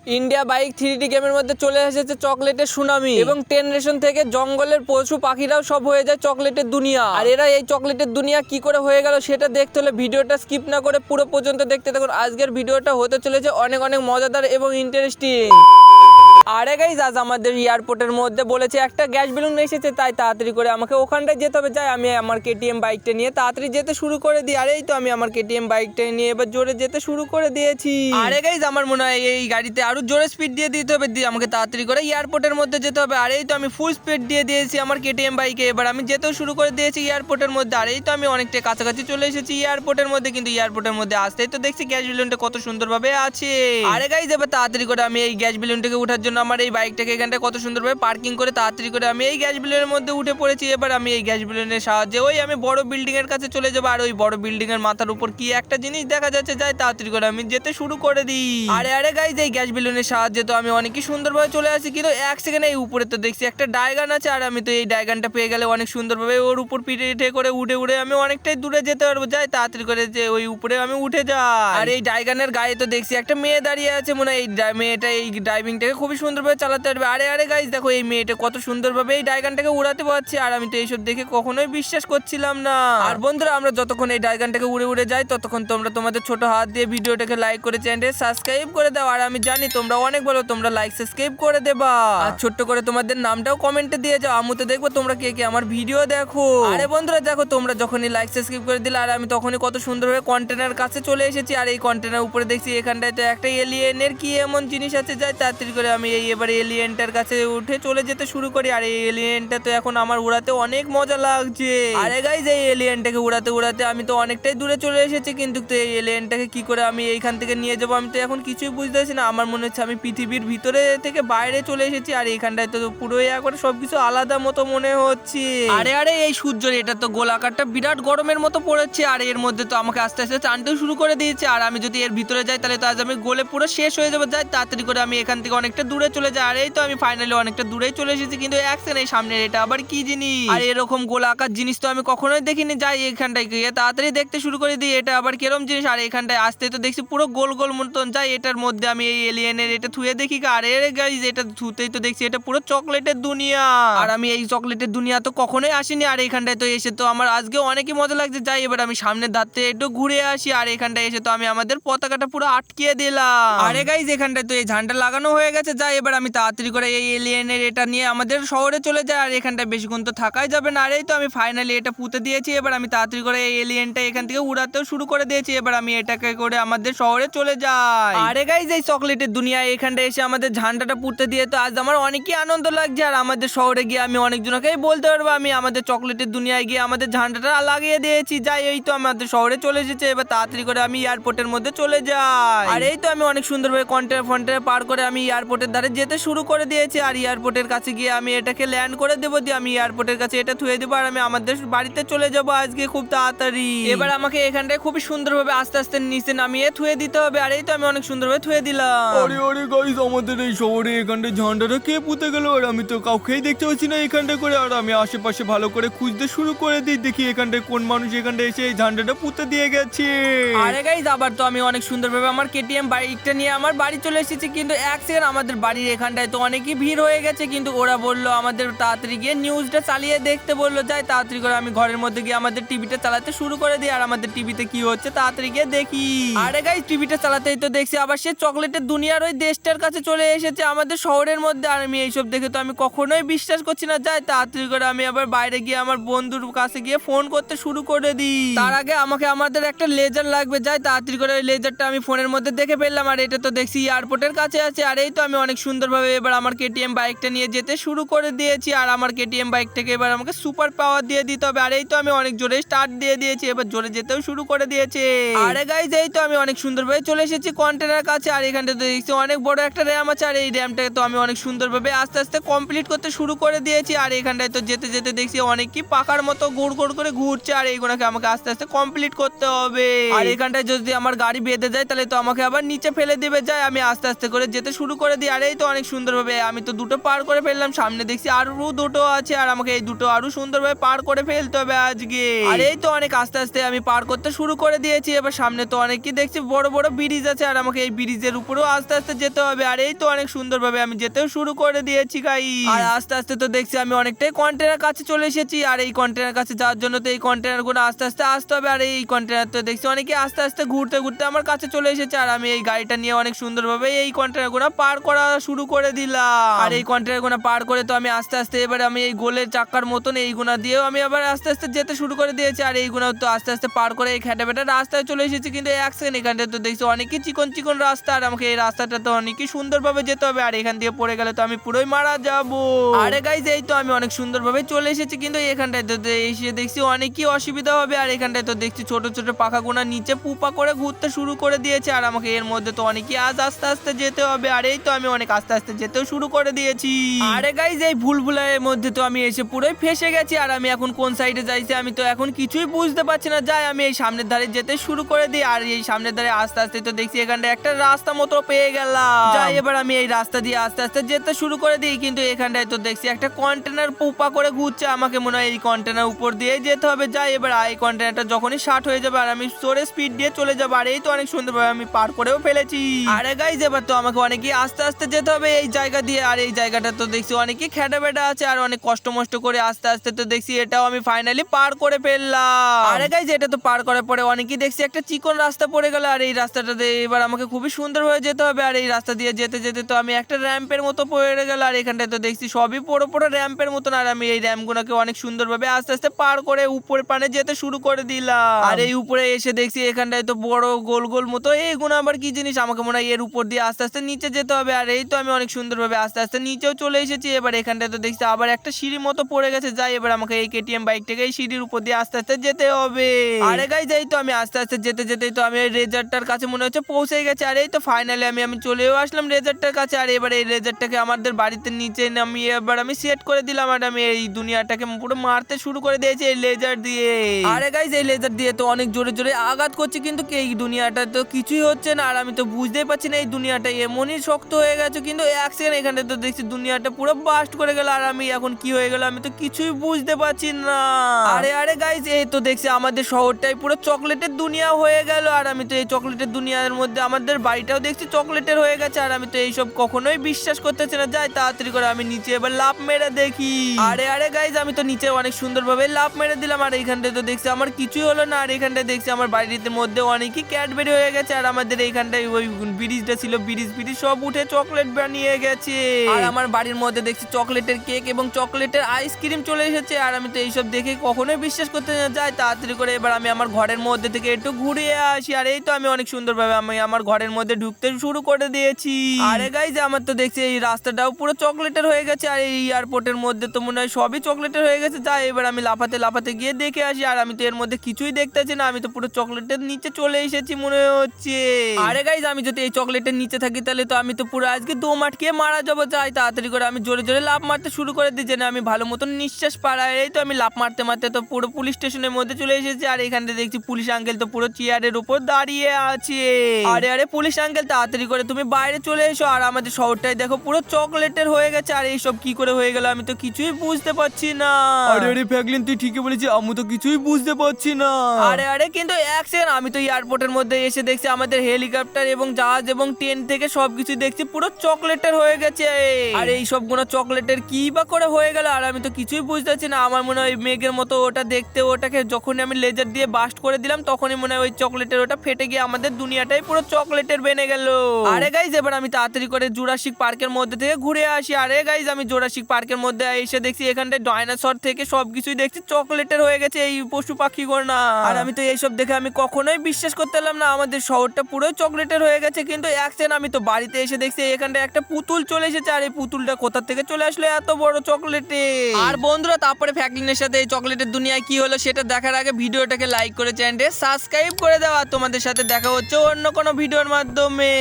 India bike 3D গেমের মধ্যে চলে এসেছে চকলেটের সুনামি এবং 10 রেশন থেকে জঙ্গলের পশু পাখিরাও সব হয়ে যায় চকলেটের দুনিয়া। আর এরা এই চকলেটের দুনিয়া কি করে হয়ে গেল সেটা দেখতে হলে ভিডিওটা স্কিপ না করে পুরো পর্যন্ত দেখতে থাকুন। আজকের ভিডিওটা হতে চলেছে অনেক অনেক মজাদার এবং ইন্টারেস্টিং। আরে গাইস, আজ আমাদের এয়ারপোর্টের মধ্যে বলেছে একটা গ্যাস বেলুন এসেছে, তাই তাড়াতাড়ি করে আমাকে ওখানটায় যেতে হবে। যাই আমি আমার কেটিএম বাইকটা নিয়ে তাড়াতাড়ি যেতে শুরু করে দিই। আর এই তো আমি আমার কেটিএম বাইকটা নিয়ে এবার জোরে যেতে শুরু করে দিয়েছি। আরে গাইস, আমার মনে হয় এই গাড়িতে আরো জোরে স্পিড দিয়ে দিতে হবে, দিয়ে আমাকে তাড়াতাড়ি করে এয়ারপোর্টের মধ্যে যেতে হবে। আর এই তো আমি ফুল স্পিড দিয়ে দিয়েছি আমার কেটিএম বাইকে। এবার আমি যেতেও শুরু করে দিয়েছি এয়ারপোর্টের মধ্যে। আর এই তো আমি অনেকটা কাছাকাছি চলে এসেছি এয়ারপোর্টের মধ্যে, কিন্তু এয়ারপোর্টের মধ্যে আসতেই তো দেখছি গ্যাস বেলুনটা কত সুন্দরভাবে আছে। আরে গাইস, এবার তাড়াতাড়ি করে আমি এই গ্যাস বেলুনটাকে ওঠার জন্য আমার এই বাইকটাকে এখানটায় কত সুন্দরভাবে পার্কিং করে তাড়াতাড়ি করে আমি এই গ্যাস বেলুনের মধ্যে উঠে পড়েছি। এবার আমি এই গ্যাস বেলুনের সাহায্যে ওই আমি বড় বিল্ডিং এর কাছে চলে যাবো। আর ওই বড় বিল্ডিং এর মাথার উপর কি একটা জিনিস দেখা যাচ্ছে, যাই তাড়াতাড়ি করে আমি যেতে শুরু করে দিই। আরে গাইস, এই গ্যাস বেলুনের সাহায্যে তো আমি অনেকই সুন্দরভাবে চলে আসি, কিন্তু এক সেকেন্ডে এই উপরে তো দেখছি একটা ডায়গান আছে। আর আমি তো এই ডায়গানটা পেয়ে গেলে অনেক সুন্দরভাবে ওর উপর পিঠে করে উড়ে আমি অনেকটাই দূরে যেতে পারবো। যাই তাড়াতাড়ি করে যে ওই উপরে আমি উঠে যাই। আর এই ডায়গানের গায়ে তো দেখছি একটা মেয়ে দাঁড়িয়ে আছে, মনে হয় এই মেয়েটা এই ড্রাইভিংটাকে খুবই সুন্দরভাবে চালাতে পারবে। আরে গাইস, দেখো এই মেয়েটা কত সুন্দরভাবে এই ডায়গানটাকে উড়াতে পারছে। আর আমি তো এইসব দেখে কখনোই বিশ্বাস করছিলাম না। আর বন্ধুরা, আমরা যতক্ষণ এই ডায়গানটাকে উড়ে যাই ততক্ষণ তোমরা তোমাদের ছোট হাত দিয়ে ভিডিওটাকে লাইক করে চ্যানেলটা সাবস্ক্রাইব করে দাও। আর আমি জানি তোমরা অনেক ভালো, তোমরা লাইক সাবস্ক্রাইব করে দেবা। আর ছোট্ট করে তোমাদের নামটাও কমেন্টে দিয়ে যাও, আমি তো দেখবো তোমরা কে কে আমার ভিডিও দেখো। আরে বন্ধুরা দেখো, তোমরা যখনই লাইক সাবস্ক্রাইব করে দিলে আর আমি তখনই কত সুন্দরভাবে কন্টেনার কাছে চলে এসেছি। আর এই কন্টেনার উপরে দেখছি এখানটায় তো একটা এলিয়েনের কি এমন জিনিস আছে, যাই তাড়াতাড়ি করে আমি এই এবারে এলিয়েনটার কাছে উঠে চলে যেতে শুরু করি। আর এই এলিয়েনটা তো এখন আমার উড়াতে অনেক মজা লাগছে। আরে গাইস, এই এলিয়েনটাকে উড়াতে আমি তো অনেকটাই দূরে চলে এসেছি, কিন্তু তো এই এলিয়েনটাকে কি করে আমি এইখান থেকে নিয়ে যাবো আমি তো এখন কিছুই বুঝতে পারছি না। আমার মনে হচ্ছে আমি পৃথিবীর ভিতরে থেকে বাইরে চলে এসেছি। আর এইখানটায় তো পুরো একবার সবকিছু আলাদা মতো মনে হচ্ছে। আরে এই সূর্যের এটা তো গোলাকারটা বিরাট গরমের মতো পড়েছে। আর এর মধ্যে তো আমাকে আস্তে আস্তে টানতেও শুরু করে দিয়েছে। আর আমি যদি এর ভিতরে যাই তাহলে তো আজ আমি গোলে পুরো শেষ হয়ে যাবো। যাই তাড়াতাড়ি করে আমি এখান থেকে অনেকটা দূরে চলে যাই। আর এই তো আমি ফাইনালি অনেকটা দূরেই চলে এসেছি, কিন্তু এক সেকেন্ড সামনের এটা আবার কি জিনিস? আর এরকম গোলাকার জিনিস তো আমি কখনোই দেখিনি। যাই এখানটায় গিয়ে তাড়াতাড়ি দেখতে শুরু করে দিই এটা আবার কিরম জিনিস। আর এখানটায় আসতে তো দেখছি পুরো গোল গোল মতন। যাই এটার মধ্যে আমি এই এলিয়েনের এটা থুয়ে দেখি। আরে গাইস, এটা থুতেই তো দেখছি এটা পুরো চকলেটের দুনিয়া। আর আমি এই চকলেটের দুনিয়া তো কখনোই আসিনি। আর এখানটায় তো এসে তো আমার আজকে অনেকই মজা লাগছে। যাই এবার আমি সামনের ধারতে একটু ঘুরে আসি। আর এখানটায় এসে তো আমি আমাদের পতাকাটা পুরো আটকিয়ে দিলাম। আরে গাইস, এখানটায় তো এই ঝান্ডা লাগানো হয়ে গেছে। যাই এবার আমি তাড়াতাড়ি করে এই এলিয়েনের এটা নিয়ে আমাদের শহরে চলে যায়। আর এখানটায় বেশিক্ষণ তো থাকাই যাবে না। আর এই তো আমি ফাইনালি এটা পুঁতে দিয়েছি। এবার আমি তাড়াতাড়ি করে এই এলিয়েনটা এখান থেকে উড়াতেও শুরু করে দিয়েছি। এবার আমি এটাকে করে আমাদের শহরে চলে যাই। আরে গাইস, এই চকলেটের দুনিয়া এখানটা এসে আমাদের ঝান্ডাটা পুঁতে দিয়ে তো আজ আমার অনেকই আনন্দ লাগছে। আর আমাদের শহরে গিয়ে আমি অনেকজনকেই বলতে পারবো আমি আমাদের চকলেটের দুনিয়ায় গিয়ে আমাদের ঝান্ডাটা লাগিয়ে দিয়েছি। যাই এই তো আমাদের শহরে চলে এসেছে। এবার তাড়াতাড়ি করে আমি এয়ারপোর্টের মধ্যে চলে যাই। আর এই তো আমি অনেক সুন্দরভাবে কন্টেনার পার করে আমি এয়ারপোর্টের ধারে যেতে শুরু করে দিয়েছি। আর এয়ারপোর্টের কাছে গিয়ে আমি এটাকে ল্যান্ড করে দেবো, দিয়ে আমি এয়ারপোর্টের কাছে এটা থুয়ে দেবো। আর আমি আমাদের বাড়িতে চলে যাবো আজকে খুব তাড়াতাড়ি। এবার আমাকে এখানটায় খুবই সুন্দরভাবে আস্তে আস্তে নিচে নামিয়ে থুয়ে দিতে হবে। আর এই তো আমি অনেক সুন্দরভাবে থুয়ে দিলাম। আরে গাইস, আমাদের এই শহরে এখানটায় ঝান্ডাটা কে পুঁতে গেল? আর আমি তো কাউকেই দেখতে পাচ্ছি না এখানটা করে। আর আমি আশেপাশে ভালো করে খুঁজতে শুরু করে দিই, দেখি এখানটায় কোন মানুষ এখানটায় এসে এই ঝান্ডাটা পুঁতে দিয়ে গেছে। আরে গাইস, আবার তো আমি অনেক সুন্দরভাবে আমার কেটিএম বাইকটা নিয়ে আমার বাড়ি চলে এসেছি, কিন্তু এক সেকেন্ড আমাদের বাড়ির এখানটায় তো অনেকই ভিড় হয়ে গেছে। কিন্তু ওরা বললো আমাদের তাড়াতাড়ি গিয়ে নিউজটা চালিয়ে দেখতে বললো। যাই তাড়াতাড়ি করে আমি ঘরের মধ্যে গিয়ে আমাদের টিভিটা চালাতে শুরু করে দিই। আর আমাদের টিভিতে কি হচ্ছে তাড়াতাড়ি গিয়ে দেখি। আরে গাইস, টিভিটা চালাতেই তো দেখছি আবার সে চকলেটের দুনিয়ার ওই দেশটার কাছে চলে এসেছে আমাদের শহরের মধ্যে। আর আমি এইসব দেখে তো আমি কখনোই বিশ্বাস করছি না। যাই তাড়াতাড়ি করে আমি আবার বাইরে গিয়ে আমার বন্ধুর কাছে গিয়ে ফোন করতে শুরু করে দিই। তার আগে আমাদের একটা লেজার লাগবে। যাই তাড়াতাড়ি করে ওই লেজারটা আমি ফোনের মধ্যে দেখে ফেললাম। আর এটা তো দেখছি এয়ারপোর্টের কাছে আছে। আর এই তো আমি অনেক সুন্দরভাবে এবার আমার কেটিএম বাইকটা নিয়ে যেতে শুরু করে দিয়েছি। আর আমার কেটিএম বাইকটাকে এবার আমাকে সুপার পাওয়ার দিয়ে দিতে হবে। আর এই তো আমি অনেক জোরে স্টার্ট দিয়ে দিয়েছি, এবার জোরে যেতেও শুরু করে দিয়েছে। আরে গাইস, এই তো আমি অনেক সুন্দরভাবে চলে এসেছি কন্টেনার কাছে। আর এখানটা তো দেখছি অনেক বড় একটা র্যাম আছে। আর এই র্যামটাকে তো আমি অনেক সুন্দরভাবে আস্তে আস্তে কমপ্লিট করতে শুরু করে দিয়েছি। আর এখানটায় তো যেতে যেতে দেখছি অনেক কি পাখার মতো গুড় করে ঘুরছে। আর এইগুলোকে আমাকে আস্তে আস্তে কমপ্লিট করতে হবে। আর এখানটায় যদি আমার গাড়ি বেঁধে যায় তাহলে তো আমাকে আবার নিচে ফেলে দেবে। যায় আমি আস্তে আস্তে করে যেতে শুরু করে দিই। আর এই তো অনেক সুন্দরভাবে আমি তো দুটো পার করে ফেললাম। সামনে দেখছি আরো দুটো আছে আর আমাকে এই দুটো আরো সুন্দরভাবে পার করে ফেলতে হবে আজকে। আর এই তো অনেক আস্তে আস্তে আমি পার করতে শুরু করে দিয়েছি। এবার সামনে তো অনেক কি দেখছি বড় বড় ব্রিজ আছে আর আমাকে এই ব্রিজের উপরেও আস্তে আস্তে যেতে হবে। আর এই তো অনেক সুন্দরভাবে আমি যেতেও শুরু করে দিয়েছি গাইস। আর আস্তে আস্তে তো দেখছি আমি অনেকটাই কন্টেনার কাছে চলে এসেছি। আর এই কন্টেনার কাছে যাওয়ার জন্য তো এই কন্টেনার গুলো আস্তে আস্তে আসতে হবে। আর এই কন্টেনার তো দেখছি অনেকে আস্তে আস্তে ঘুরতে ঘুরতে আমার কাছে চলে এসেছে। আর আমি এই গাড়িটা নিয়ে অনেক সুন্দরভাবে এই কন্টেনার গুলো পার করা শুরু করে দিলাম। আর এই কন্টেনার গুলো পার করে তো আমি আস্তে আস্তে এবার আমি এই গোলের চাকার মতন এই গুণা দিয়েও আমি আবার আস্তে আস্তে যেতে শুরু করে দিয়েছি। আর এই গুণা তো আস্তে আস্তে পার করে এই খেটে বেটা রাস্তায় চলে এসেছি। কিন্তু এক সেকেন্ড এখানটা তো দেখছি অনেকই চিকন চিকন রাস্তা আর আমাকে এই রাস্তাটা তো অনেকই সুন্দরভাবে যেতে হবে। আর এখান দিয়ে পড়ে গেলে তো আমি পুরোই মারা যাবো। আরে গাইজ এই তো আমি অনেক সুন্দরভাবে চলে এসেছি। কিন্তু এখানটায় তো এসে দেখছি অনেকই অসুবিধা হবে। আর এখানটায় তো দেখছি ছোট ছোট পাখা গোনা নিচে পুপা করে ঘুরতে শুরু করে দিয়েছে। আর আমাকে এর মধ্যে তো অনেকই আজ আস্তে আস্তে যেতে হবে। আর এই তো আমি অনেক আস্তে আস্তে যেতেও শুরু করে দিয়েছি। আরে গাইজ এই ভুলভুলাইয়ের মধ্যে তো আমি এসে পুরোই ফেসে গেছি। আর আমি এখন কোন সাইডে যাইছি আমি তো এখন কিছুই বুঝতে পারছি না। যাই আমি এই সামনের ধারে যেতে শুরু করে দিই। আর এই সামনের ধারে আস্তে আস্তে তো দেখছি এখানটায় একটা রাস্তা মতো পেয়ে গেলাম। যাই এবার আমি এই রাস্তা দিয়ে আস্তে আস্তে যেতে শুরু করে দিই। কিন্তু এখানটায় তো দেখছি একটা কন্টেনার পুপা করে ঘুরছে। আমাকে মনে হয় এই কন্টেনার উপর দিয়ে যেতে হবে। যাই এবার এই কন্টেনারটা যখনই শার্ট হয়ে যাবে আর আমি জোরে স্পিড দিয়ে চলে যাবো। আর এই তো অনেক সুন্দরভাবে আমি পার করেও ফেলেছি। আরে গাইজ এবার তো আমাকে অনেকই আস্তে আস্তে যেতে হবে এই জায়গা দিয়ে। আর এই জায়গাটা তো দেখছি অনেকই খেটা বেটা আছে আর অনেক কষ্ট মষ্ট করে আস্তে আস্তে তো দেখছি এটাও আমি ফাইনালি পার করে ফেললাম। আরে গাইজ এটা তো পার করার পরে অনেকই দেখছি একটা চিকন রাস্তা পড়ে গেল। আর এই রাস্তাটাতে এবার আমাকে খুবই সুন্দরভাবে যেতে হবে। আর এই রাস্তা দিয়ে যেতে যেতে তো আমি একটা র্যাম্পের মতো পড়ে গেল। আর এখানটায় তো দেখছি সবই পুরো পুরো র্যাম্পের মতন। আর আমি এই র্যাম্পগুলোকে অনেক সুন্দরভাবে আস্তে আস্তে পার করে উপরে পানে যেতে শুরু করে দিলাম। আর এই উপরে এসে দেখছি এখানটায় তো বড় গোল গোল মতো এইগুলো আবার কি জিনিস, আমাকে মনে হয় এর উপর দিয়ে আস্তে আস্তে নিচে যেতে হবে। আর এই তো আমি অনেক সুন্দরভাবে আস্তে আস্তে নিচেও চলে এসেছি। এবার এখানটায় তো দেখছি আবার একটা সিঁড়ি মতো পড়ে গেছে। যাই এবার আমাকে এই কেটিএম বাইকটাকে এই সিঁড়ির উপর দিয়ে আস্তে আস্তে যেতে হবে। আরে গাইজ যাই তো আমি আস্তে আস্তে যেতে যেতেই তো আমি এই রেজারটার কাছে মনে হচ্ছে পৌঁছে গেছে। আর এই তো ফাইনালি আমি চলেও আসলাম রেজারটার কাছে। আর এবার এই রেজারটাকে আমাদের বাড়িতে নিচে নামিয়ে এবার আমি সেট করে দিলাম। আর আমি এই দুনিয়াটাকে পুরো মারতে শুরু করে দিয়েছি এই লেজার দিয়ে। আরে গাইজ এই লেজার দিয়ে তো অনেক জোরে জোরে আঘাত করছে কিন্তু এই দুনিয়াটা তো কিছুই হচ্ছে না। আর আমি তো বুঝতেই পারছি না এই দুনিয়াটা এমনই শক্ত হয়ে গেছে। কিন্তু এক সেকেন্ড এখানে তো দেখছি দুনিয়াটা পুরো বাস্ট করে গেল। আর আমি এখন কি হয়ে গেল আমি তো কিছুই বুঝতে পারছি না। আরে আরে গাইজ এই তো দেখছি আমাদের শহরটাই পুরো চকলেটের দুনিয়া হয়ে গেল। আর আমি তো এই চকলেটের দুনিয়ার মধ্যে আমাদের বাড়িটাও দেখছি চকলেটের হয়ে গেছে। আর আমি তো এইসব কখনোই বিশ্বাস করতেছি না। যাই তাড়াতাড়ি করে আমি নিচে এবার লাফ মেরে দেখি। আরে আরে গাইজ আমি তো নিচে অনেক সুন্দরভাবে লাফ মেরে দিলাম। আর এইখানটায় তো দেখছি আমার কিছুই হলো না। আর এখানটায় দেখছি আমার বাড়ির মধ্যে অনেকই ক্যাডবেরি হয়ে গেছে। আর আমাদের এইখানটায় ওই ব্রিজটা ছিল ব্রিজ সব উঠে চকলেট বানিয়ে গেছে। আর আমার বাড়ির মধ্যে দেখছি চকলেটের কেক এবং চকলেটের আইসক্রিম চলে এসেছে। আর আমি তো এইসব দেখে কখনোই বিশ্বাস করতে না। যাই তাড়াতাড়ি করে এবার আমি আমার ঘরের মধ্যে থেকে একটু ঘুরিয়ে আসি। আর এই তো আমি অনেক সুন্দরভাবে আমি আমার ঘরের মধ্যে ঢুকতে শুরু করে দিয়েছি। আরে গাইজ আমার তো দেখছি এই রাস্তাটাও পুরো চকলেটের হয়ে গেছে। আর এই এয়ারপোর্টের মধ্যে তো মনে হয় সবই চকলেটের হয়ে গেছে। যাই এবার আমি লাফাতে লাফাতে গিয়ে দেখে আসি। আর আমি তো এর মধ্যে কিছুই দেখতেছি না। আমি তো পুরো চকলেটের নিচে চলে এসেছি মনে হচ্ছে। আরে গাইজ আমি যদি এই চকলেটের নিচে থাকি তাহলে তো আমি তো পুরো আজকে দম আটকে মারা যাবো। যাই তাড়াতাড়ি করে আমি জোরে জোরে লাফ মারতে শুরু করে দিই যেন আমি ভালো মতন নিঃশ্বাস পাড়াই। এই তো আমি লাফ মারতে মারতে তো পুরো পুলিশ স্টেশনের মধ্যে চলে এসেছি। আর এখানে দেখছি পুলিশ আঙ্কেল তো পুরো চেয়ারের উপর দাঁড়িয়ে আছে। আরে আরে পুলিশ আঙ্কেল তাড়াতাড়ি করে তুমি বাইরে চলে এসো। আর আমাদের শহরটাই দেখো পুরো চকলেটের হয়ে গেছে। আর এইসব কি করে হয়ে গেল আমি তো কিছুই বুঝতে পারছি না। আরে আরে ফ্র্যাঙ্কলিন তুই ঠিকই বলেছিস, আমি তো কিছুই বুঝতে পারছি না। আরে আরে কিন্তু এক সেকেন্ড আমি তো এয়ারপোর্টের মধ্যে এসে দেখছি আমাদের হেলিকপ্টার এবং জাহাজ এবং ট্রেন থেকে সবকিছু দেখছি পুরো চকলেটের হয়ে গেছে। আর এই সব গুলো চকলেটের কি বা করে হয়ে গেল আর আমি তো কিছুই বুঝতে পারছি না। আমার মনে হয় মেঘের মতো ওটা দেখতে, ওটাকে যখনই আমি লেজার দিয়ে বাস্ট করে দিলাম তখনই মনে হয় ওই চকলেটের ওটা ফেটে গিয়ে আমাদের দুনিয়াটাই পুরো চকলেটের বেনে গেল। আরে গাইজ এবার আমি তাড়াতাড়ি করে জুরাসিক পার্কের মধ্যে থেকে ঘুরে আসি। আরে গাইজ আমি জুরাসিক পার্কের মধ্যে এসে দেখছি এখানটায় ডাইনোসর থেকে সবকিছুই দেখছি চকলেটের হয়ে গেছে এই পশু পাখি না। আর আমি তো এইসব দেখে আমি কখনোই বিশ্বাস করতে পারলাম না আমাদের শহরটা পুরো চকলেটের হয়ে গেছে। কিন্তু এক সেকেন্ড আমি তো বাড়িতে এসে দেখছি এখানটায় একটা পুতুল চলে এসেছে। আর এই পুতুলটা কোথা থেকে চলে আসলো এত বড় চকলেটে। আর বন্ধুরা তারপরে ফ্র্যাঙ্কলিনের সাথে এই চকলেটের দুনিয়ায় কি হলো সেটা দেখার আগে ভিডিওটাকে লাইক করে চ্যানেলটা সাবস্ক্রাইব করে দেওয়া। তোমাদের সাথে দেখা হচ্ছে অন্য কোনো ভিডিওর মাধ্যমে।